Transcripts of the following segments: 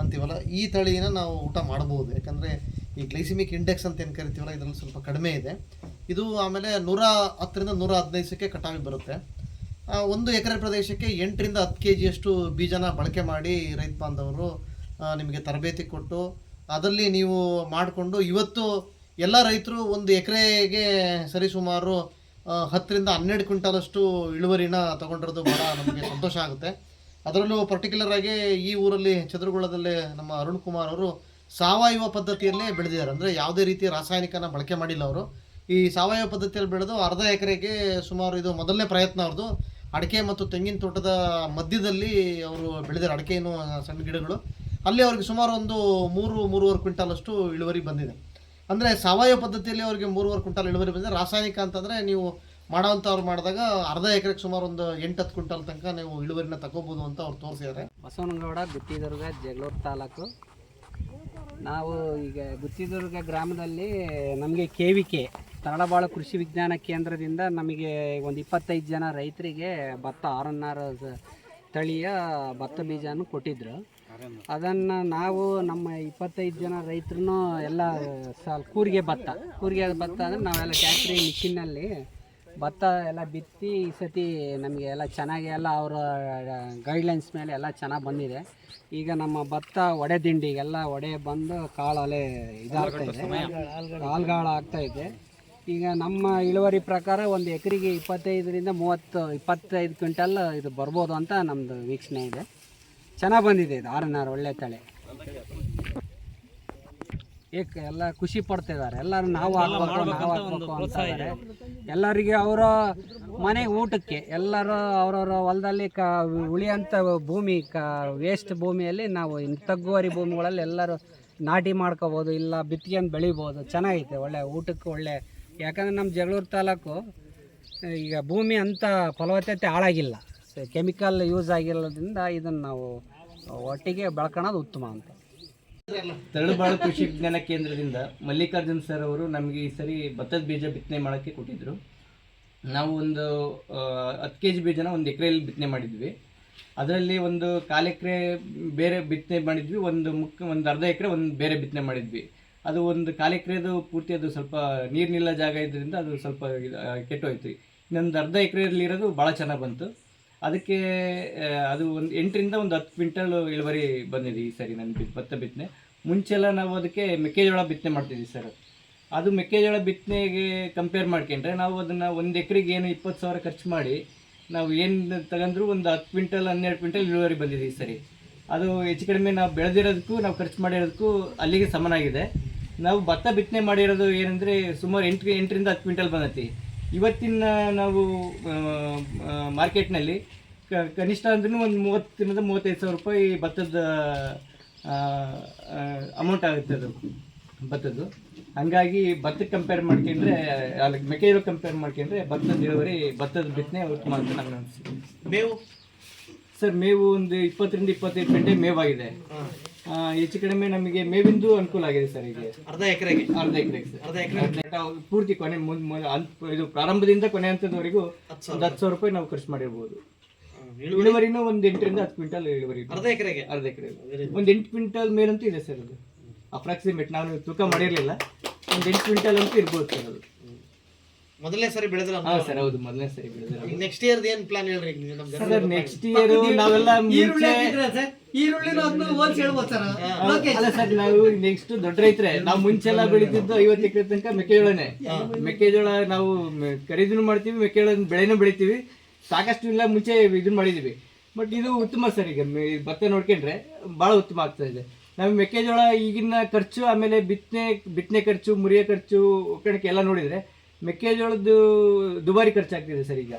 ಅಂತೀವಲ್ಲ ಈ ತಳಿನ ನಾವು ಊಟ ಮಾಡಬಹುದು. ಯಾಕಂದರೆ ಈ ಗ್ಲೈಸಿಮಿಕ್ ಇಂಡೆಕ್ಸ್ ಅಂತ ಏನು ಕರಿತೀವಲ್ಲ ಇದರಲ್ಲಿ ಸ್ವಲ್ಪ ಕಡಿಮೆ ಇದೆ. ಇದು ಆಮೇಲೆ 110ರಿಂದ 115ಕ್ಕೆ ಕಟಾವಿಗೆ ಬರುತ್ತೆ. 1 ಎಕರೆ ಪ್ರದೇಶಕ್ಕೆ 8ರಿಂದ 10 kgಯಷ್ಟು ಬೀಜನ ಬಳಕೆ ಮಾಡಿ ರೈತ ಬಾಂಧವರು ನಿಮಗೆ ತರಬೇತಿ ಕೊಟ್ಟು ಅದರಲ್ಲಿ ನೀವು ಮಾಡಿಕೊಂಡು ಇವತ್ತು ಎಲ್ಲ ರೈತರು 1 ಎಕರೆಗೆ ಸರಿಸುಮಾರು 10ರಿಂದ 12 ಕ್ವಿಂಟಲಷ್ಟು ಇಳುವರಿನ ತಗೊಂಡಿರೋದು ಭಾಳ ನಮಗೆ ಸಂತೋಷ ಆಗುತ್ತೆ. ಅದರಲ್ಲೂ ಪರ್ಟಿಕ್ಯುಲರ್ ಆಗಿ ಈ ಊರಲ್ಲಿ ಚದುರುಗುಳದಲ್ಲೇ ನಮ್ಮ ಅರುಣ್ ಕುಮಾರ್ ಅವರು ಸಾವಯವ ಪದ್ಧತಿಯಲ್ಲೇ ಬೆಳೆದಿದ್ದಾರೆ. ಅಂದರೆ ಯಾವುದೇ ರೀತಿ ರಾಸಾಯನಿಕನ ಬಳಕೆ ಮಾಡಿಲ್ಲ ಅವರು. ಈ ಸಾವಯವ ಪದ್ಧತಿಯಲ್ಲಿ ಬೆಳೆದು 1/2 ಎಕರೆಗೆ ಸುಮಾರು ಇದು ಮೊದಲನೇ ಪ್ರಯತ್ನ ಅವ್ರದ್ದು. ಅಡಿಕೆ ಮತ್ತು ತೆಂಗಿನ ತೋಟದ ಮಧ್ಯದಲ್ಲಿ ಅವರು ಬೆಳೆದಿದ್ದಾರೆ, ಅಡಿಕೆ ಇನ್ನೂ ಸಣ್ಣ ಗಿಡಗಳು. ಅಲ್ಲಿ ಅವ್ರಿಗೆ ಸುಮಾರು ಒಂದು 3-3.5 ಕ್ವಿಂಟಲಷ್ಟು ಇಳುವರಿ ಬಂದಿದೆ. ಅಂದರೆ ಸಾವಯವ ಪದ್ಧತಿಯಲ್ಲಿ ಅವರಿಗೆ 3.5 ಕ್ವಿಂಟಲ್ ಇಳುವರಿ ಬಂದಿದೆ. ರಾಸಾಯನಿಕ ಅಂತಂದರೆ ನೀವು ಮಾಡೋವಂಥವ್ರು ಮಾಡಿದಾಗ 1/2 ಎಕರೆಗೆ ಸುಮಾರು ಒಂದು 8-10 ಕ್ವಿಂಟಲ್ ತನಕ ನೀವು ಇಳುವರಿನ ತಗೋಬೋದು ಅಂತ ಅವ್ರು ತೋರಿಸಿದ್ದಾರೆ. ಬಸವನಗೌಡ, ಗುತ್ತಿದುರ್ಗ, ಜಗಳೂರು ತಾಲೂಕು. ನಾವು ಈಗ ಗುತ್ತಿದುರ್ಗ ಗ್ರಾಮದಲ್ಲಿ ನಮಗೆ KVK ತರಳಬಾಳು ಕೃಷಿ ವಿಜ್ಞಾನ ಕೇಂದ್ರದಿಂದ ನಮಗೆ ಒಂದು 25 ಜನ ರೈತರಿಗೆ ಭತ್ತ RNR ತಳಿಯ ಭತ್ತ ಬೀಜನ ಕೊಟ್ಟಿದ್ದರು. ಅದನ್ನು ನಾವು ನಮ್ಮ 25 ಜನ ರೈತರು ಎಲ್ಲ ಕೂರಿಗೆ ಭತ್ತ ಅಂದರೆ ನಾವೆಲ್ಲ ಟ್ಯಾಕ್ಟ್ರಿ ಮಿಷಿನಲ್ಲಿ ಭತ್ತ ಎಲ್ಲ ಬಿತ್ತಿ ಈ ಸತಿ ನಮಗೆ ಎಲ್ಲ ಚೆನ್ನಾಗಿ ಎಲ್ಲ ಅವರ ಗೈಡ್ಲೈನ್ಸ್ ಮೇಲೆ ಎಲ್ಲ ಚೆನ್ನಾಗಿ ಬಂದಿದೆ. ಈಗ ನಮ್ಮ ಭತ್ತ ಒಡೆ ದಿಂಡಿಗೆಲ್ಲ ಒಡೆ ಬಂದು ಕಾಳಲೆ ಇದಾಗ್ತಾಯಿದೆ, ಕಾಳುಗಳು ಆಗ್ತಾಯಿದೆ. ಈಗ ನಮ್ಮ ಇಳುವರಿ ಪ್ರಕಾರ ಒಂದು ಎಕರೆಗೆ 25ರಿಂದ 25 ಕ್ವಿಂಟಲ್ ಇದು ಬರ್ಬೋದು ಅಂತ ನಮ್ಮದು ವೀಕ್ಷಣೆ ಇದೆ. ಚೆನ್ನಾಗಿ ಬಂದಿದೆ ಇದು RNR ಒಳ್ಳೆ ತಳಿ. ಎಲ್ಲ ಖುಷಿ ಪಡ್ತಿದ್ದಾರೆ, ಎಲ್ಲರೂ ನಾವು ಹಾಕ್ಬೇಕು ಅಂತ ಇದ್ದಾರೆ. ಎಲ್ಲರಿಗೆ ಅವರ ಮನೆ ಊಟಕ್ಕೆ ಎಲ್ಲರೂ ಅವರವರ ಹೊಲದಲ್ಲಿ ಉಳಿಯಂಥ ಭೂಮಿ ವೇಸ್ಟ್ ಭೂಮಿಯಲ್ಲಿ ನಾವು ತಗ್ಗುವರಿ ಭೂಮಿಗಳಲ್ಲಿ ಎಲ್ಲರೂ ನಾಟಿ ಮಾಡ್ಕೋಬೋದು, ಇಲ್ಲ ಬಿತ್ಕೊಂಡು ಬೆಳಿಬೋದು. ಚೆನ್ನಾಗೈತೆ, ಒಳ್ಳೆ ಊಟಕ್ಕೆ ಒಳ್ಳೆ. ಯಾಕಂದರೆ ನಮ್ಮ ಜಗಳೂರು ತಾಲೂಕು ಈಗ ಭೂಮಿ ಅಂಥ ಫಲವತ್ತತೆ ಹಾಳಾಗಿಲ್ಲ, ಕೆಮಿಕಲ್ ಯೂಸ್ ಆಗಿರೋದ್ರಿಂದ ಇದನ್ನು ನಾವು ಒಟ್ಟಿಗೆ ಬೆಳ್ಕೊಳ್ಳೋದು ಉತ್ತಮ ಅಂತ. ತರಳಬಾಳು ಕೃಷಿ ವಿಜ್ಞಾನ ಕೇಂದ್ರದಿಂದ ಮಲ್ಲಿಕಾರ್ಜುನ್ ಸರ್ ಅವರು ನಮಗೆ ಈ ಸರಿ ಭತ್ತದ ಬೀಜ ಬಿತ್ತನೆ ಮಾಡೋಕ್ಕೆ ಕೊಟ್ಟಿದ್ದರು. ನಾವು ಒಂದು 10 kg ಬೀಜನ 1 ಎಕರೆಯಲ್ಲಿ ಬಿತ್ತನೆ ಮಾಡಿದ್ವಿ. ಅದರಲ್ಲಿ ಒಂದು 1/4 ಎಕರೆ ಬೇರೆ ಬಿತ್ತನೆ ಮಾಡಿದ್ವಿ, ಒಂದು 1/2 ಎಕರೆ ಬೇರೆ ಬಿತ್ತನೆ ಮಾಡಿದ್ವಿ. ಅದು ಒಂದು 1/4 ಎಕರೆದು ಪೂರ್ತಿ ಅದು ಸ್ವಲ್ಪ ನೀರಿನಿಲ್ಲ ಜಾಗ ಇದ್ದರಿಂದ ಅದು ಸ್ವಲ್ಪ ಕೆಟ್ಟೋಯ್ತು. ಇನ್ನೊಂದು 1/2 ಎಕರೆಯಲ್ಲಿರೋದು ಭಾಳ ಚೆನ್ನಾಗಿ ಬಂತು. ಅದಕ್ಕೆ ಅದು ಒಂದು 8ರಿಂದ 10 ಕ್ವಿಂಟಲ್ ಇಳುವರಿ ಬಂದಿದೆ ಈ ಸರಿ ನನ್ನ ಭತ್ತ ಬಿತ್ತನೆ. ಮುಂಚೆಲ್ಲ ನಾವು ಅದಕ್ಕೆ ಮೆಕ್ಕೆಜೋಳ ಬಿತ್ತನೆ ಮಾಡ್ತಿದ್ವಿ ಸರ್. ಅದು ಮೆಕ್ಕೆಜೋಳ ಬಿತ್ತನೆಗೆ ಕಂಪೇರ್ ಮಾಡ್ಕೊಂಡ್ರೆ ನಾವು ಅದನ್ನು 1 ಎಕರೆಗೆ ಏನು 20,000 ಖರ್ಚು ಮಾಡಿ ನಾವು ಏನು ತಗೊಂಡ್ರು ಒಂದು 10 ಕ್ವಿಂಟಲ್ 12 ಕ್ವಿಂಟಲ್ ಇಳುವರಿ ಬಂದಿದೆ ಈ ಸರಿ. ಅದು ಹೆಚ್ಚು ಕಡಿಮೆ ನಾವು ಬೆಳೆದಿರೋದಕ್ಕೂ ನಾವು ಖರ್ಚು ಮಾಡಿರೋದಕ್ಕೂ ಅಲ್ಲಿಗೆ ಸಮನಾಗಿದೆ. ನಾವು ಭತ್ತ ಬಿತ್ತನೆ ಮಾಡಿರೋದು ಏನಂದರೆ ಸುಮಾರು 8ರಿಂದ 10 ಕ್ವಿಂಟಲ್ ಬಂದೈತಿ. ಇವತ್ತಿನ ನಾವು ಮಾರ್ಕೆಟ್ನಲ್ಲಿ ಕನಿಷ್ಠ ಅಂದ್ರೂ ಒಂದು 30ರಿಂದ 35,000 ರೂಪಾಯಿ ಭತ್ತದ ಅಮೌಂಟ್ ಆಗುತ್ತೆ ಅದು ಭತ್ತದ್ದು. ಹಾಗಾಗಿ ಭತ್ತಕ್ಕೆ ಕಂಪೇರ್ ಮಾಡ್ಕೊಂಡ್ರೆ ಅಲ್ಲಿ ಮೆಕ್ಕೆಜೋಳ ಕಂಪೇರ್ ಮಾಡ್ಕೊಂಡ್ರೆ ಭತ್ತದ ಇಳುವರಿ ಭತ್ತದ ಬಿತ್ತನೆ ಉತ್ತಮ ಅಂತ ನಮ್ಗೆ ಅನಿಸ್ತು. ಮೇವು ಸರ್ ಮೇವು ಒಂದು 20ರಿಂದ 25 ಗಂಟೆ ಮೇವಾಗಿದೆ. ಹೆಚ್ಚು ಕಡಿಮೆ ನಮಗೆ ಮೇವಿಂದು ಅನುಕೂಲ ಆಗಿದೆ ಸರ್. ಈಗ 1/2 ಎಕರೆಗೆ ಸರ್ ಪೂರ್ತಿ ಕೊನೆ ಇದು ಪ್ರಾರಂಭದಿಂದ ಕೊನೆ ಹಂತದವರೆಗೂ ಒಂದು 10,000 ರೂಪಾಯಿ ನಾವು ಖರ್ಚು ಮಾಡಿರ್ಬೋದು. ಇಳುವರಿನೂ ಒಂದು 8ರಿಂದ 10 ಕ್ವಿಂಟಲ್ ಇಳುವರಿ 1/2 ಎಕರೆಗೆ ಒಂದು 8 ಕ್ವಿಂಟಲ್ ಮೇಲಂತೂ ಇದೆ ಸರ್. ಅದು ಅಪ್ರಾಕ್ಸಿಮೇಟ್ ನಾವು ತೂಕ ಮಾಡಿರಲಿಲ್ಲ, ಒಂದು 8 ಕ್ವಿಂಟಲ್ ಅಂತೂ ಇರ್ಬೋದು ಸರ್. ಅದು ಮೊದಲನೇ ಸರಿ ಬೆಳೆದ್ರ? ಹಾಂ ಸರ್, ಹೌದು ಮೊದಲನೇ ಸರಿ ಬೆಳೆದ್ರೆ. ನೆಕ್ಸ್ಟ್ ಇಯರ್ ಏನು ಪ್ಲಾನ್ ಹೇಳ್ರಿ ಸರ್? ನೆಕ್ಸ್ಟ್ ಇಯರ್ ನಾವೆಲ್ಲ ಅಲ್ಲ ಸರ್, ನಾವು ನೆಕ್ಸ್ಟ್ ದೊಡ್ಡ ರೈತರೆ. ನಾವು ಮುಂಚೆಲ್ಲ ಬೆಳೀತಿದ್ದು 50 ಎಕರೆ ತನಕ ಮೆಕ್ಕೆಜೋಳನೇ. ಮೆಕ್ಕೆಜೋಳ ನಾವು ಖರೀದಿನೂ ಮಾಡ್ತೀವಿ, ಮೆಕ್ಕೆಜೋಳ ಬೆಳೆನೂ ಬೆಳಿತೀವಿ. ಸಾಕಷ್ಟು ಇಲ್ಲ ಮುಂಚೆ ಇದನ್ನ ಮಾಡಿದೀವಿ. ಬಟ್ ಇದು ಉತ್ತಮ ಸರ್. ಈಗ ಭತ್ತ ನೋಡ್ಕೊಂಡ್ರೆ ಭಾಳ ಉತ್ತಮ ಆಗ್ತಾ ಇದೆ. ನಾವು ಮೆಕ್ಕೆಜೋಳ ಈಗಿನ ಖರ್ಚು, ಆಮೇಲೆ ಬಿತ್ತನೆ ಖರ್ಚು, ಮುರಿಯೋ ಖರ್ಚು, ಒಕ್ಕಣಕ್ಕೆ ಎಲ್ಲ ನೋಡಿದರೆ ಮೆಕ್ಕೆಜೋಳದ್ದು ದುಬಾರಿ ಖರ್ಚಾಗ್ತಿದೆ ಸರ್. ಈಗ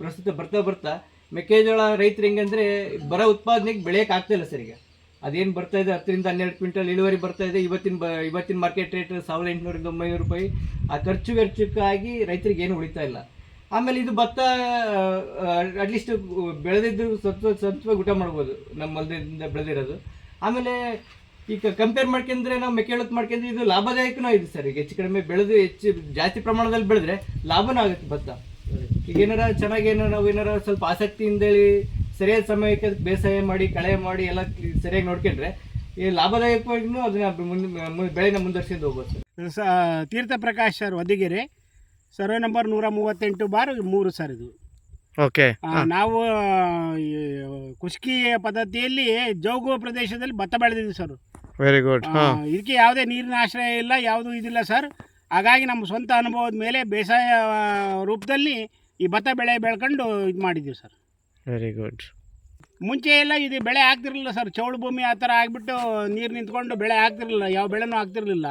ಪ್ರಸ್ತುತ ಬರ್ತಾ ಮೆಕ್ಕೆಜೋಳ ರೈತರು ಹೆಂಗಂದರೆ ಬರೋ ಉತ್ಪಾದನೆಗೆ ಬೆಳೆಯೋಕೆ ಆಗ್ತಾಯಿಲ್ಲ ಸರ್. ಈಗ ಅದೇನು ಬರ್ತಾ ಇದೆ 10ರಿಂದ 12 ಕ್ವಿಂಟಲ್ ಇಳುವರಿ ಬರ್ತಾ ಇದೆ. ಇವತ್ತಿನ ಮಾರ್ಕೆಟ್ ರೇಟ್ 1,800ರಿಂದ 1,900 ರೂಪಾಯಿ. ಆ ವೆಚ್ಚಕ್ಕಾಗಿ ರೈತರಿಗೆ ಏನು ಉಳಿತಾ ಇಲ್ಲ. ಆಮೇಲೆ ಇದು ಭತ್ತ ಅಟ್ಲೀಸ್ಟ್ ಬೆಳೆದಿದ್ದು ಸ್ವಲ್ಪ ಊಟ ಮಾಡ್ಬೋದು ನಮ್ಮ ಹೊಲದಿಂದ ಬೆಳೆದಿರೋದು. ಆಮೇಲೆ ಈಗ ಕಂಪೇರ್ ಮಾಡ್ಕೊಂಡ್ರೆ ನಾವು ಮೆಕ್ಕೆಜೋಳಕ್ಕೆ ಮಾಡ್ಕೊಂಡ್ರೆ ಇದು ಲಾಭದಾಯಕನೂ ಇದೆ ಸರ್. ಈಗ ಹೆಚ್ಚು ಕಡಿಮೆ ಬೆಳೆದು ಜಾಸ್ತಿ ಪ್ರಮಾಣದಲ್ಲಿ ಬೆಳೆದ್ರೆ ಲಾಭನೂ ಆಗುತ್ತೆ ಭತ್ತ. ಈಗ ಏನಾರ ಚೆನ್ನಾಗಿ ನಾವು ಏನಾರ ಸ್ವಲ್ಪ ಆಸಕ್ತಿಯಿಂದೇಳಿ ಸರಿಯಾದ ಸಮಯಕ್ಕೆ ಅದಕ್ಕೆ ಬೇಸಾಯ ಮಾಡಿ ಕಳೆ ಮಾಡಿ ಎಲ್ಲ ಸರಿಯಾಗಿ ನೋಡ್ಕೊಂಡ್ರೆ ಈ ಲಾಭದಾಯಕವಾಗಿಯೂ ಅದನ್ನ ಬೆಳೆನ ಮುಂದುವರ್ಸ್ಕೊಂಡು ಹೋಗ್ಬೋದು sir. Theertha Prakash sir Hodigere, survey number 138/3 sir ಇದು. ಓಕೆ. ನಾವು ಈ ಕುಷ್ಕಿ ಪದ್ಧತಿಯಲ್ಲಿ ಜೋಗು ಪ್ರದೇಶದಲ್ಲಿ ಭತ್ತ ಬೆಳೆದಿದ್ದೀವಿ ಸರ್. Very good. ಇದಕ್ಕೆ ಯಾವುದೇ ನೀರಿನ ಆಶ್ರಯ ಇಲ್ಲ, ಯಾವುದೂ ಇದಿಲ್ಲ ಸರ್. ಹಾಗಾಗಿ ನಮ್ಮ ಸ್ವಂತ ಅನುಭವದ ಮೇಲೆ ಬೇಸಾಯ ರೂಪದಲ್ಲಿ ಈ ಭತ್ತ ಬೆಳ್ಕೊಂಡು ಇದು ಮಾಡಿದ್ದೀವಿ ಸರ್. Very good. ಮುಂಚೆ ಎಲ್ಲ ಇದು ಬೆಳೆ ಆಗ್ತಿರಲಿಲ್ಲ ಸರ್. ಚೌಳು ಭೂಮಿ ಆ ಥರ ಆಗಿಬಿಟ್ಟು ನೀರು ನಿಂತ್ಕೊಂಡು ಬೆಳೆ ಆಗ್ತಿರಲಿಲ್ಲ, ಯಾವ ಬೆಳೆನೂ ಆಗ್ತಿರಲಿಲ್ಲ.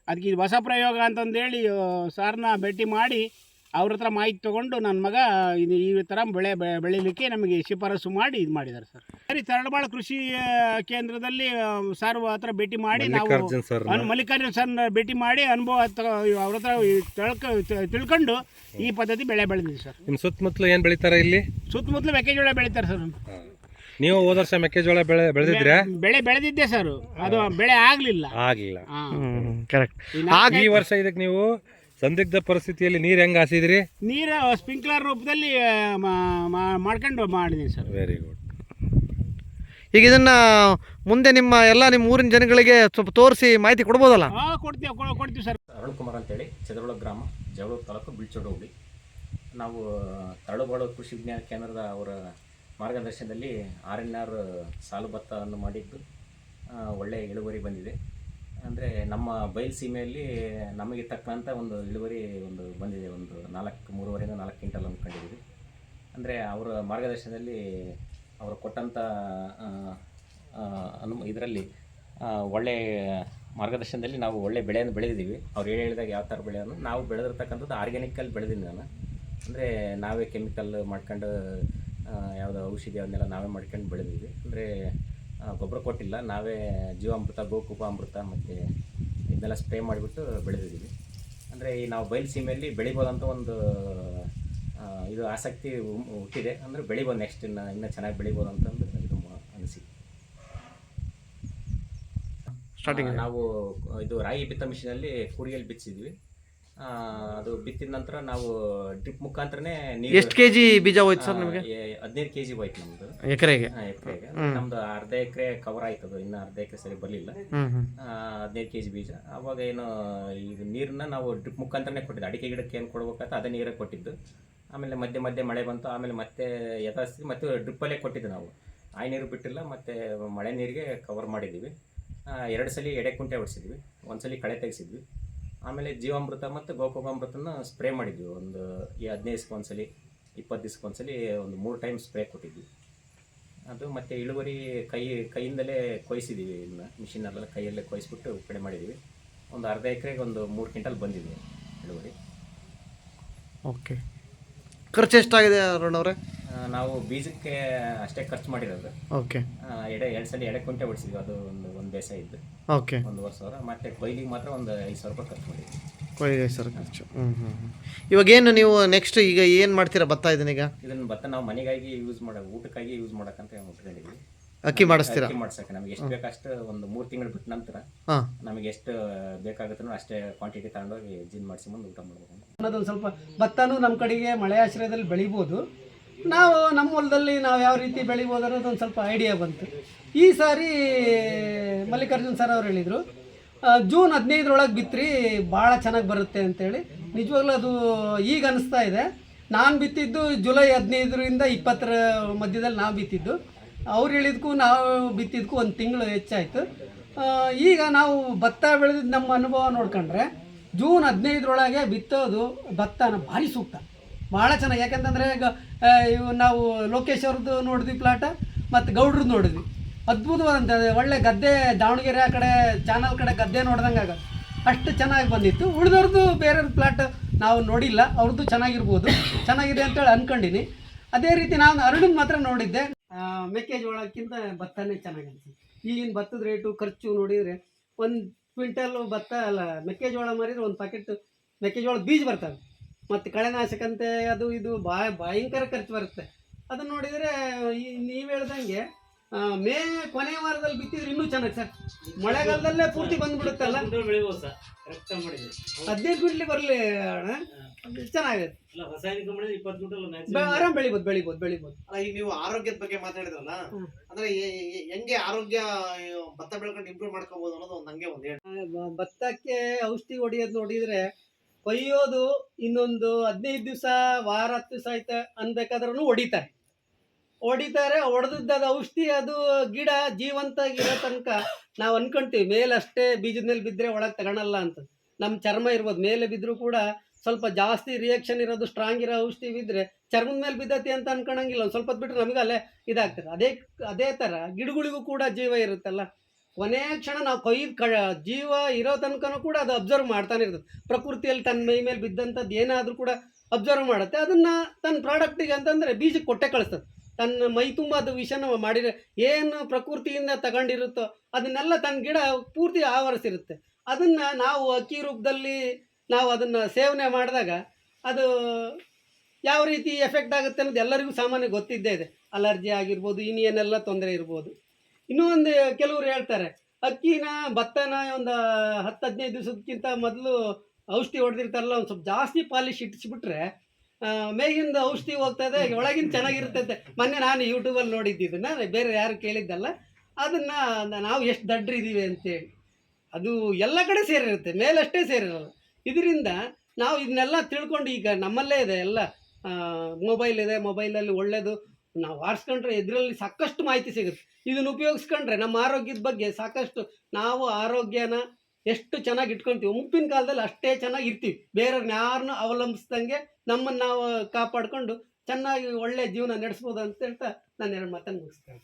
ಅದಕ್ಕೆ ಇದು ಹೊಸ ಪ್ರಯೋಗ ಅಂತಂದೇಳಿ ಸಾರ್ನ ಭೇಟಿ ಮಾಡಿ ಅವ್ರ ಹತ್ರ ಮಾಹಿತಿ ತೊಗೊಂಡು ನನ್ನ ಮಗ ಇದು ಈ ಥರ ಬೆಳೀಲಿಕ್ಕೆ ನಮಗೆ ಶಿಫಾರಸು ಮಾಡಿ ಇದು ಮಾಡಿದ್ದಾರೆ ಸರ್. ಸರಿ, ತರಳಬಾಳು ಕೃಷಿ ಕೇಂದ್ರದಲ್ಲಿ ಸಾರ್ ಹತ್ರ ಭೇಟಿ ಮಾಡಿ ನಾವು ಮಲ್ಲಿಕಾರ್ಜುನ್ ಸರ್ನ ಭೇಟಿ ಮಾಡಿ ಅನುಭವ ಅವ್ರ ಹತ್ರ ತಿಳ್ಕೊಂಡು ಈ ಪದ್ಧತಿ ಬೆಳೆದಿದ್ದೀವಿ ಸರ್. ನಿಮ್ಮ ಸುತ್ತಮುತ್ತಲು ಏನು ಬೆಳೀತಾರೆ ಇಲ್ಲಿ? ಸುತ್ತಮುತ್ತಲು ಮೆಕ್ಕೆಜೋಳ ಬೆಳೀತಾರೆ ಸರ್. ನೀವು ಹೋದ ವರ್ಷ ಮೆಕ್ಕೆಜೋಳ ಬೆಳೆದಿದ್ರಾ? ಬೆಳೆದಿದ್ದೆ ಸರ್, ಅದು ಬೆಳೆ ಆಗಲಿಲ್ಲ. ಕರೆಕ್ಟ್. ಈ ವರ್ಷ ಇದಕ್ಕೆ ನೀವು ಸಂದಿಗ್ಧ ಪರಿಸ್ಥಿತಿಯಲ್ಲಿ ನೀರು ಹೆಂಗೆ ಹಾಸಿದ್ರಿ? ನೀರು ಸ್ಪ್ರಿಂಕ್ಲರ್ ರೂಪದಲ್ಲಿ ಮಾಡ್ಕೊಂಡು ಮಾಡಿದ್ದೀನಿ ಸರ್. Very good. ಈಗ ಇದನ್ನ ಮುಂದೆ ನಿಮ್ಮ ಊರಿನ ಜನಗಳಿಗೆ ಸ್ವಲ್ಪ ತೋರಿಸಿ ಮಾಹಿತಿ ಕೊಡ್ಬೋದಲ್ಲ? ಕೊಡ್ತೀವಿ ಸರ್. ಅರುಣ್ ಕುಮಾರ್ ಅಂತೇಳಿ ಚದರೊಳ ಗ್ರಾಮ, ಜಗಳೂರು ತಾಲೂಕು, ಬಿಳ್ಚೋಡು ಹೋಬಳಿ. ನಾವು ತರಳಬಾಳು ಕೃಷಿ ವಿಜ್ಞಾನ ಕೇಂದ್ರದ ಅವರ ಮಾರ್ಗದರ್ಶನದಲ್ಲಿ RNR ಸಾಲು ಭತ್ತವನ್ನು ಮಾಡಿದ್ದು ಒಳ್ಳೆಯ ಇಳುವರಿ ಬಂದಿದೆ. ಅಂದರೆ ನಮ್ಮ ಬಯಲು ಸೀಮೆಯಲ್ಲಿ ನಮಗೆ ತಕ್ಕಂಥ ಒಂದು ಇಳುವರಿ ಬಂದಿದೆ. 3.5 4 ಕ್ವಿಂಟಲ್ ಅಂದ್ಕೊಂಡಿದ್ದೀವಿ. ಅಂದರೆ ಅವರ ಮಾರ್ಗದರ್ಶನದಲ್ಲಿ ಅವರು ಕೊಟ್ಟಂಥ ಇದರಲ್ಲಿ ಒಳ್ಳೆಯ ಮಾರ್ಗದರ್ಶನದಲ್ಲಿ ನಾವು ಒಳ್ಳೆ ಬೆಳೆಯನ್ನು ಬೆಳೆದಿದ್ದೀವಿ. ಅವ್ರು ಹೇಳಿದಾಗ ಯಾವ ಥರ ಬೆಳೆಯನ್ನು ನಾವು ಬೆಳೆದಿರ್ತಕ್ಕಂಥದ್ದು ಆರ್ಗ್ಯಾನಿಕಲ್ಲಿ ಬೆಳೆದಿದ್ದೀನಿ ನಾನು. ಅಂದರೆ ನಾವೇ ಕೆಮಿಕಲ್ ಮಾಡ್ಕೊಂಡು ಯಾವುದೋ ಔಷಧಿ ಅವನ್ನೆಲ್ಲ ನಾವೇ ಮಾಡ್ಕೊಂಡು ಬೆಳೆದಿದ್ವಿ. ಅಂದರೆ ಗೊಬ್ಬರ ಕೊಟ್ಟಿಲ್ಲ, ನಾವೇ ಜೀವಾಮೃತ, ಗೋಕುಪಾಮೃತ ಮತ್ತು ಇದನ್ನೆಲ್ಲ ಸ್ಪ್ರೇ ಮಾಡಿಬಿಟ್ಟು ಬೆಳೆದಿದ್ದೀವಿ. ಅಂದರೆ ಈ ನಾವು ಬಯಲು ಸೀಮೆಯಲ್ಲಿ ಬೆಳಿಬೋದಂತ ಒಂದು ಇದು ಆಸಕ್ತಿ ಹುಟ್ಟಿದೆ. ಅಂದರೆ ಬೆಳಿಬೋದು, ನೆಕ್ಸ್ಟ್ ಇನ್ನೂ ಚೆನ್ನಾಗಿ ಬೆಳಿಬೋದು ಅಂತಂದು ಇದು ಅನಿಸಿಕೆ. ನಾವು ಇದು ರಾಗಿ ಬಿತ್ತ ಮಿಷಿನಲ್ಲಿ ಕೂಡಿಯಲ್ಲಿ ಬಿತ್ತಿಸಿದ್ವಿ. ಅದು ಬಿತ್ತಿದ ನಂತರ ನಾವು ಡ್ರಿಪ್ ಮುಖಾಂತರನೇ ನೀರು. ಎಷ್ಟು ಕೆಜಿ ಬೀಜ ಹೋಯ್ತು ಸರ್ ನಿಮಗೆ? 15 kg ಹೋಯ್ತು ನಮ್ದು ಎಕರೆಗೆ. ನಮ್ದು ಅರ್ಧ ಎಕರೆ ಕವರ್ ಆಯ್ತದು, ಇನ್ನು ಅರ್ಧ ಎಕರೆ ಸರಿ ಬರಲಿಲ್ಲ. 15 kg ಬೀಜ. ಅವಾಗ ಏನು ಈಗ ನೀರನ್ನ ನಾವು ಡ್ರಿಪ್ ಮುಖಾಂತರನೇ ಕೊಟ್ಟಿದ್ದು. ಅಡಿಕೆ ಗಿಡಕ್ಕೆ ಏನು ಕೊಡ್ಬೇಕಂತ ಅದೇ ನೀರೇ ಕೊಟ್ಟಿದ್ದು. ಆಮೇಲೆ ಮಧ್ಯೆ ಮಳೆ ಬಂತು, ಆಮೇಲೆ ಮತ್ತೆ ಯಥಾಸ್ಥಿತಿ ಮತ್ತೆ ಡ್ರಿಪ್ಪಲ್ಲೇ ಕೊಟ್ಟಿದ್ದು. ನಾವು ಆಯ್ ನೀರು ಬಿಟ್ಟಿಲ್ಲ, ಮತ್ತು ಮಳೆ ನೀರಿಗೆ ಕವರ್ ಮಾಡಿದ್ದೀವಿ. 2 ಸಲ ಎಡೆಕುಂಟೆ ಹೊಡಿಸಿದ್ವಿ, 1 ಸಲ ಕಳೆ ತೆಗೆಸಿದ್ವಿ. ಆಮೇಲೆ ಜೀವಾಮೃತ ಮತ್ತು ಗೋಕುಪಾಮೃತನ ಸ್ಪ್ರೇ ಮಾಡಿದ್ವಿ. ಒಂದು 15 ದಿವ್ಸಕ್ಕೆ ಒಂದ್ಸಲಿ, 20 ದಿವ್ಸಕ್ಕೆ ಒಂದ್ಸಲಿ, ಒಂದು 3 ಟೈಮ್ ಸ್ಪ್ರೇ ಕೊಟ್ಟಿದ್ವಿ. ಅದು ಮತ್ತು ಇಳುವರಿ ಕೈಯಿಂದಲೇ ಕೊಯ್ಸಿದ್ದೀವಿ. ಇನ್ನು ಮಿಷಿನಲ್ಲೆಲ್ಲ ಕೈಯಲ್ಲೇ ಕೊಯ್ಸ್ಬಿಟ್ಟು ಕಡೆ ಮಾಡಿದ್ದೀವಿ. ಒಂದು ಅರ್ಧ ಎಕರೆಗೆ ಒಂದು 3 ಕ್ವಿಂಟಲ್ ಬಂದಿದೆ ಇಳುವರಿ. ಓಕೆ. ಖರ್ಚು ಎಷ್ಟಾಗಿದೆ ಅರುಣ್ ಅವರೇ? ನಾವು ಬೀಜಕ್ಕೆ ಅಷ್ಟೇ ಖರ್ಚು ಮಾಡಿರೋದು. ಓಕೆ. 2 ಸಲ ಎಡೆಕುಂಟೆ ಹೊಡಿಸಿದ್ವಿ. ಅದು ಒಂದು ಬೇಸಾಯ ಇದ್ದು. ಓಕೆ. 1,000 ಮತ್ತು ಕೊಯ್ಲಿಗೆ ಮಾತ್ರ ಒಂದು 5,000 ರೂಪಾಯಿ ಖರ್ಚು ಮಾಡಿದ್ವಿ. ಕೊಯ್ಲಿಗೆ 5,000 ಖರ್ಚು. ಇವಾಗೇನು ನೀವು ನೆಕ್ಸ್ಟ್ ಈಗ ಏನು ಮಾಡ್ತೀರಾ ಭತ್ತ ಇದನ್ನೀಗ? ಇದನ್ನು ಭತ್ತ ನಾವು ಮನೆಗಾಗಿ ಊಟಕ್ಕಾಗಿ ಯೂಸ್ ಮಾಡೋಕ್ಕಂತ ಉಟ್ಕೊಂಡಿದ್ವಿ. ಅಕ್ಕಿ ಮಾಡಿಸ್ತೀರಾ? ಅಕ್ಕಿ ಮಾಡ್ಸಕ್ಕೆ ನಮಗೆ ಎಷ್ಟು ಬೇಕಷ್ಟು ಒಂದು 3 ತಿಂಗಳು ಬಿಟ್ಟ ನಂತರ ನಮಗೆ ಎಷ್ಟು ಬೇಕಾಗುತ್ತೋ ಅಷ್ಟೇ ಕ್ವಾಂಟಿಟಿ ತಗೊಂಡೋಗಿ ಜಿನ್ ಮಾಡಿಸಿ ಮುಂದೆ ಊಟ ಮಾಡಬೇಕು. ಅನ್ನೋದೊಂದು ಸ್ವಲ್ಪ ಭತ್ತನೂ ನಮ್ಮ ಕಡೆಗೆ ಮಳೆ ಆಶ್ರಯದಲ್ಲಿ ಬೆಳಿಬೋದು. ನಾವು ನಮ್ಮ ಹೊಲದಲ್ಲಿ ನಾವು ಯಾವ ರೀತಿ ಬೆಳಿಬೋದು ಅನ್ನೋದೊಂದು ಸ್ವಲ್ಪ ಐಡಿಯಾ ಬಂತು. ಈ ಸಾರಿ ಮಲ್ಲಿಕಾರ್ಜುನ್ ಸರ್ ಅವ್ರು ಹೇಳಿದರು ಜೂನ್ 15ರೊಳಗೆ ಬಿತ್ತರಿ ಭಾಳ ಚೆನ್ನಾಗಿ ಬರುತ್ತೆ ಅಂತೇಳಿ. ನಿಜವಾಗ್ಲೂ ಅದು ಈಗ ಅನಿಸ್ತಾ ಇದೆ. ನಾನು ಬಿತ್ತಿದ್ದು ಜುಲೈ 15ರಿಂದ 20ರ ಮಧ್ಯದಲ್ಲಿ ನಾವು ಬಿತ್ತಿದ್ದು. ಅವ್ರು ಹೇಳಿದ್ಕೂ ನಾವು ಬಿತ್ತಿದ್ದಕ್ಕೂ 1 ತಿಂಗಳು ಹೆಚ್ಚಾಯಿತು. ಈಗ ನಾವು ಭತ್ತ ಬೆಳೆದಿದ್ದು ನಮ್ಮ ಅನುಭವ ನೋಡ್ಕೊಂಡ್ರೆ ಜೂನ್ 15ರೊಳಗೆ ಬಿತ್ತೋದು ಭತ್ತನ ಭಾರಿ ಸೂಕ್ತ, ಭಾಳ ಚೆನ್ನಾಗಿ. ಯಾಕಂತಂದರೆ ಈಗ ನಾವು ಲೋಕೇಶ್ ಅವ್ರದ್ದು ನೋಡಿದ್ವಿ ಪ್ಲಾಟ, ಮತ್ತು ಗೌಡ್ರದ್ದು ನೋಡಿದ್ವಿ. ಅದ್ಭುತವಾದಂಥ ಒಳ್ಳೆ ಗದ್ದೆ, ದಾವಣಗೆರೆ ಆ ಕಡೆ ಚಾನಲ್ ಕಡೆ ಗದ್ದೆ ನೋಡ್ದಂಗೆ ಆಗ ಅಷ್ಟು ಚೆನ್ನಾಗಿ ಬಂದಿತ್ತು. ಉಳಿದವ್ರದ್ದು ಬೇರೆಯವ್ರ ಪ್ಲಾಟ್ ನಾವು ನೋಡಿಲ್ಲ, ಅವ್ರದ್ದು ಚೆನ್ನಾಗಿದೆ ಅಂತೇಳಿ ಅಂದ್ಕೊಂಡಿನಿ. ಅದೇ ರೀತಿ ನಾನು ಅರುಣನ್ ಮಾತ್ರ ನೋಡಿದ್ದೆ. ಮೆಕ್ಕೆಜೋಳಕ್ಕಿಂತ ಭತ್ತನೇ ಚೆನ್ನಾಗಿ ಅನಿಸಿತ್ತು. ಈಗಿನ ಭತ್ತದ ರೇಟು ಖರ್ಚು ನೋಡಿದರೆ 1 ಕ್ವಿಂಟಲ್ ಭತ್ತ ಅಲ್ಲ ಮೆಕ್ಕೆಜೋಳ ಮಾರಿದ್ರೆ 1 ಪ್ಯಾಕೆಟ್ ಮೆಕ್ಕೆಜೋಳದ ಬೀಜ ಬರ್ತವೆ, ಮತ್ತು ಕಳೆನಾಶಕಂತೆ ಅದು ಇದು ಭಯಂಕರ ಖರ್ಚು ಬರುತ್ತೆ. ಅದನ್ನು ನೋಡಿದರೆ ನೀವು ಹೇಳ್ದಂಗೆ ಮೇ ಕೊನೆಯ ವಾರದಲ್ಲಿ ಬಿತ್ತಿದ್ರೆ ಇನ್ನೂ ಚೆನ್ನಾಗಿ ಸರ್. ಮಳೆಗಾಲದಲ್ಲೇ ಪೂರ್ತಿ ಬಂದ್ಬಿಡುತ್ತಲ್ಲ. 15 ಕ್ವಿಂಟ್ಲಿ ಬರಲಿ ಅಣ್ಣ. ಚೆನ್ನಾಗಿದೆ. ಆರಾಮ್ ಬೆಳಿಬೋದು. ಅಲ್ಲ ಈಗ ನೀವು ಆರೋಗ್ಯದ ಬಗ್ಗೆ ಮಾತಾಡಿದ್ರಲ್ಲ, ಅಂದ್ರೆ ಹೆಂಗೆ ಆರೋಗ್ಯ ಭತ್ತ ಬೆಳ್ಕೊಂಡು ಇಂಪ್ರೂವ್ ಮಾಡ್ಕೋಬಹುದು ಅನ್ನೋದು ಒಂದು ಹಂಗೆ ಒಂದು ಹೇಳಿ. ಭತ್ತಕ್ಕೆ ಔಷಧಿ ಹೊಡಿಯೋದು ನೋಡಿದ್ರೆ ಕೊಯ್ಯೋದು ಇನ್ನೊಂದು 15 ದಿವಸ, ವಾರ 10 ದಿವಸ ಆಯ್ತು ಅನ್ಬೇಕಾದ್ರೂ ಹೊಡಿತಾರೆ. ಹೊಡೆದದ್ದು ಔಷಧಿ ಅದು ಗಿಡ ಜೀವಂತ ಇರೋ ತನಕ ನಾವು ಅನ್ಕೊಂತೀವಿ ಮೇಲೆ ಅಷ್ಟೇ, ಬೀಜದ ಮೇಲೆ ಬಿದ್ದರೆ ಒಳಗೆ ತಗೊಳಲ್ಲ ಅಂತ. ನಮ್ಮ ಚರ್ಮ ಇರ್ಬೋದು, ಮೇಲೆ ಬಿದ್ದರೂ ಕೂಡ ಸ್ವಲ್ಪ ಜಾಸ್ತಿ ರಿಯಾಕ್ಷನ್ ಇರೋದು, ಸ್ಟ್ರಾಂಗ್ ಇರೋ ಔಷಧಿ ಬಿದ್ದರೆ ಚರ್ಮದ ಮೇಲೆ ಬಿದ್ದತಿ ಅಂತ ಅನ್ಕೊಳಂಗಿಲ್ಲ. ಒಂದು ಸ್ವಲ್ಪ ಬಿಟ್ಟರೆ ನಮಗೆ ಅಲ್ಲೇ ಇದಾಗ್ತದೆ. ಅದೇ ಥರ ಗಿಡಗಳಿಗೂ ಕೂಡ ಜೀವ ಇರುತ್ತಲ್ಲ. ಕೊನೆಯ ಕ್ಷಣ ನಾವು ಜೀವ ಇರೋ ತನಕನೂ ಕೂಡ ಅದು ಅಬ್ಸರ್ವ್ ಮಾಡ್ತಾನೆ ಇರ್ತದೆ. ಪ್ರಕೃತಿಯಲ್ಲಿ ತನ್ನ ಮೈ ಮೇಲೆ ಬಿದ್ದಂಥದ್ದು ಏನಾದರೂ ಕೂಡ ಅಬ್ಸರ್ವ್ ಮಾಡುತ್ತೆ. ಅದನ್ನು ತನ್ನ ಪ್ರಾಡಕ್ಟಿಗೆ ಅಂತಂದರೆ ಬೀಜಕ್ಕೆ ಕೊಟ್ಟೆ ಕಳಿಸ್ತದೆ. ತನ್ನ ಮೈ ತುಂಬ ಅದು ವಿಷನ ಮಾಡಿರೋ ಏನು ಪ್ರಕೃತಿಯಿಂದ ತಗೊಂಡಿರುತ್ತೋ ಅದನ್ನೆಲ್ಲ ತನ್ನ ಗಿಡ ಪೂರ್ತಿ ಆವರಿಸಿರುತ್ತೆ. ಅದನ್ನು ನಾವು ಅಕ್ಕಿ ರೂಪದಲ್ಲಿ ನಾವು ಅದನ್ನು ಸೇವನೆ ಮಾಡಿದಾಗ ಅದು ಯಾವ ರೀತಿ ಎಫೆಕ್ಟ್ ಆಗುತ್ತೆ ಅನ್ನೋದು ಎಲ್ಲರಿಗೂ ಸಾಮಾನ್ಯ ಗೊತ್ತಿದ್ದೇ ಇದೆ. ಅಲರ್ಜಿ ಆಗಿರ್ಬೋದು, ಇನ್ನೇನೆಲ್ಲ ತೊಂದರೆ ಇರ್ಬೋದು. ಇನ್ನೂ ಒಂದು ಕೆಲವರು ಹೇಳ್ತಾರೆ, ಭತ್ತನ ಒಂದು 10-15 ದಿವಸಕ್ಕಿಂತ ಮೊದಲು ಔಷಧಿ ಹೊಡೆದಿರ್ತಾರಲ್ಲ, ಒಂದು ಸ್ವಲ್ಪ ಜಾಸ್ತಿ ಪಾಲಿಶ್ ಇಟ್ಟಿಸ್ಬಿಟ್ರೆ ಮೇಗಿಂದ ಔಷಧಿ ಹೋಗ್ತದೆ, ಒಳಗಿನ ಚೆನ್ನಾಗಿರ್ತೈತೆ. ಮೊನ್ನೆ ನಾನು ಯೂಟ್ಯೂಬಲ್ಲಿ ನೋಡಿದ್ದಿದ್ದನ್ನು, ಬೇರೆ ಯಾರು ಕೇಳಿದ್ದಲ್ಲ. ಅದನ್ನು ನಾವು ಎಷ್ಟು ದಡ್ರಿದ್ದೀವಿ ಅಂತೇಳಿ ಅದು ಎಲ್ಲ ಕಡೆ ಸೇರಿರುತ್ತೆ, ಮೇಲಷ್ಟೇ ಸೇರಿರಲ್ಲ. ಇದರಿಂದ ನಾವು ಇದನ್ನೆಲ್ಲ ತಿಳ್ಕೊಂಡು, ಈಗ ನಮ್ಮಲ್ಲೇ ಇದೆ ಎಲ್ಲ ಮೊಬೈಲ್ ಇದೆ, ಮೊಬೈಲಲ್ಲಿ ಒಳ್ಳೆಯದು ನಾವು ಆರಿಸ್ಕೊಂಡ್ರೆ ಇದರಲ್ಲಿ ಸಾಕಷ್ಟು ಮಾಹಿತಿ ಸಿಗುತ್ತೆ. ಇದನ್ನು ಉಪಯೋಗಿಸ್ಕೊಂಡ್ರೆ ನಮ್ಮ ಆರೋಗ್ಯದ ಬಗ್ಗೆ ಸಾಕಷ್ಟು ನಾವು ಆರೋಗ್ಯನ ಎಷ್ಟು ಚೆನ್ನಾಗಿ ಇಟ್ಕೊಳ್ತೀವಿ. ಮುಪ್ಪಿನ ಕಾಲದಲ್ಲಿ ಅಷ್ಟೇ ಚೆನ್ನಾಗಿ ಇರ್ತೀವಿ. ಬೇರೆಯವ್ರನ್ನ ಯಾರನ್ನೂ ಅವಲಂಬಿಸ್ದಂಗೆ ನಮ್ಮನ್ನು ನಾವು ಕಾಪಾಡಿಕೊಂಡು ಚೆನ್ನಾಗಿ ಒಳ್ಳೆಯ ಜೀವನ ನಡೆಸ್ಬೋದು ಅಂತ ಹೇಳ್ತಾ ನಾನು 2 ಮಾತನ್ನು ಮುಗಿಸ್ತೇನೆ.